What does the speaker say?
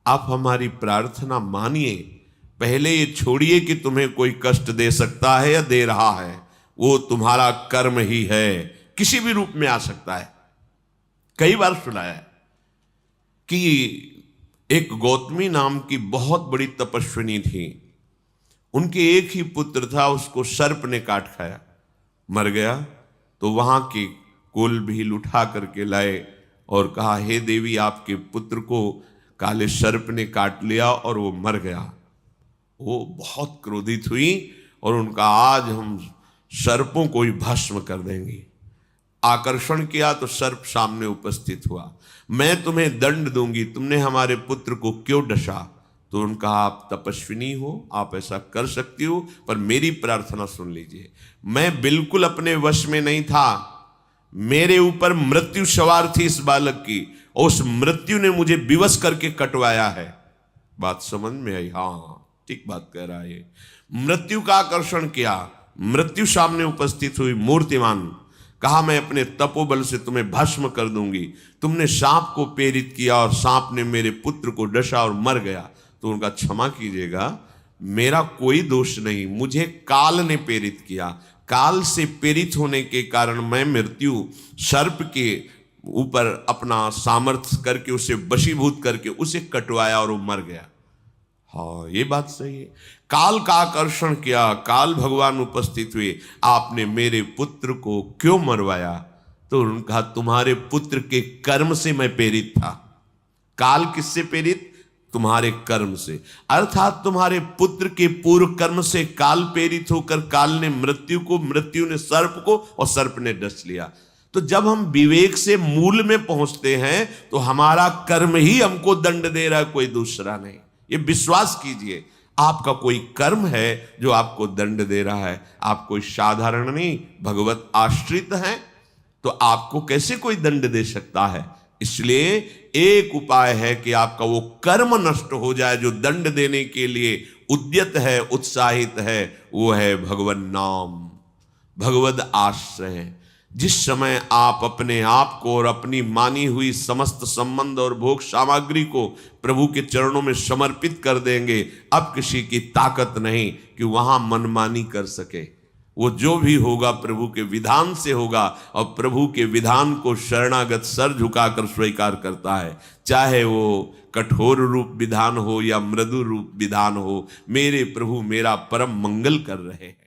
आप हमारी प्रार्थना मानिए, पहले ये छोड़िए कि तुम्हें कोई कष्ट दे सकता है या दे रहा है, वो तुम्हारा कर्म ही है, किसी भी रूप में आ सकता है। कई बार सुनाया है कि एक गौतमी नाम की बहुत बड़ी तपस्विनी थी, उनके एक ही पुत्र था, उसको सर्प ने काट खाया, मर गया। तो वहां के कुल भील उठा करके लाए और कहा, हे देवी, आपके पुत्र को काले सर्प ने काट लिया और वो मर गया। वो बहुत क्रोधित हुई और उनका, आज हम सर्पों को ही भस्म कर देंगे। आकर्षण किया तो सर्प सामने उपस्थित हुआ, मैं तुम्हें दंड दूंगी, तुमने हमारे पुत्र को क्यों डसा? तो उनका, आप तपस्विनी हो, आप ऐसा कर सकती हो, पर मेरी प्रार्थना सुन लीजिए। मैं बिल्कुल अपने वश में नहीं था, मेरे ऊपर मृत्यु सवार थी इस बालक की, और उस मृत्यु ने मुझे विवश करके कटवाया है। बात समझ में आई? हाँ, ठीक बात कह रहा है। मृत्यु का आकर्षण किया, मृत्यु सामने उपस्थित हुई मूर्तिमान, कहा, मैं अपने तपोबल से तुम्हें भस्म कर दूंगी। तुमने सांप को प्रेरित किया और सांप ने मेरे पुत्र को डसा और मर गया। तो उनका, क्षमा कीजिएगा, मेरा कोई दोष नहीं, मुझे काल ने प्रेरित किया। काल से प्रेरित होने के कारण मैं मृत्यु सर्प के ऊपर अपना सामर्थ्य करके उसे वशीभूत करके उसे कटवाया और वो मर गया। हाँ, ये बात सही है। काल का आकर्षण किया, काल भगवान उपस्थित हुए, आपने मेरे पुत्र को क्यों मरवाया? तो उनका, तुम्हारे पुत्र के कर्म से मैं प्रेरित था। काल किससे प्रेरित? तुम्हारे कर्म से, अर्थात तुम्हारे पुत्र के पूर्व कर्म से काल प्रेरित होकर काल ने मृत्यु को, मृत्यु ने सर्प को और सर्प ने डस लिया। तो जब हम विवेक से मूल में पहुंचते हैं तो हमारा कर्म ही हमको दंड दे रहा है, कोई दूसरा नहीं। ये विश्वास कीजिए, आपका कोई कर्म है जो आपको दंड दे रहा है। आप कोई साधारण नहीं, भगवत आश्रित हैं, तो आपको कैसे कोई दंड दे सकता है? इसलिए एक उपाय है कि आपका वो कर्म नष्ट हो जाए जो दंड देने के लिए उद्यत है, उत्साहित है, वो है भगवत नाम, भगवत आश्रय। जिस समय आप अपने आप को और अपनी मानी हुई समस्त संबंध और भोग सामग्री को प्रभु के चरणों में समर्पित कर देंगे, अब किसी की ताकत नहीं कि वहां मनमानी कर सके। वो जो भी होगा प्रभु के विधान से होगा, और प्रभु के विधान को शरणागत सर झुकाकर स्वीकार करता है, चाहे वो कठोर रूप विधान हो या मृदु रूप विधान हो। मेरे प्रभु मेरा परम मंगल कर रहे हैं।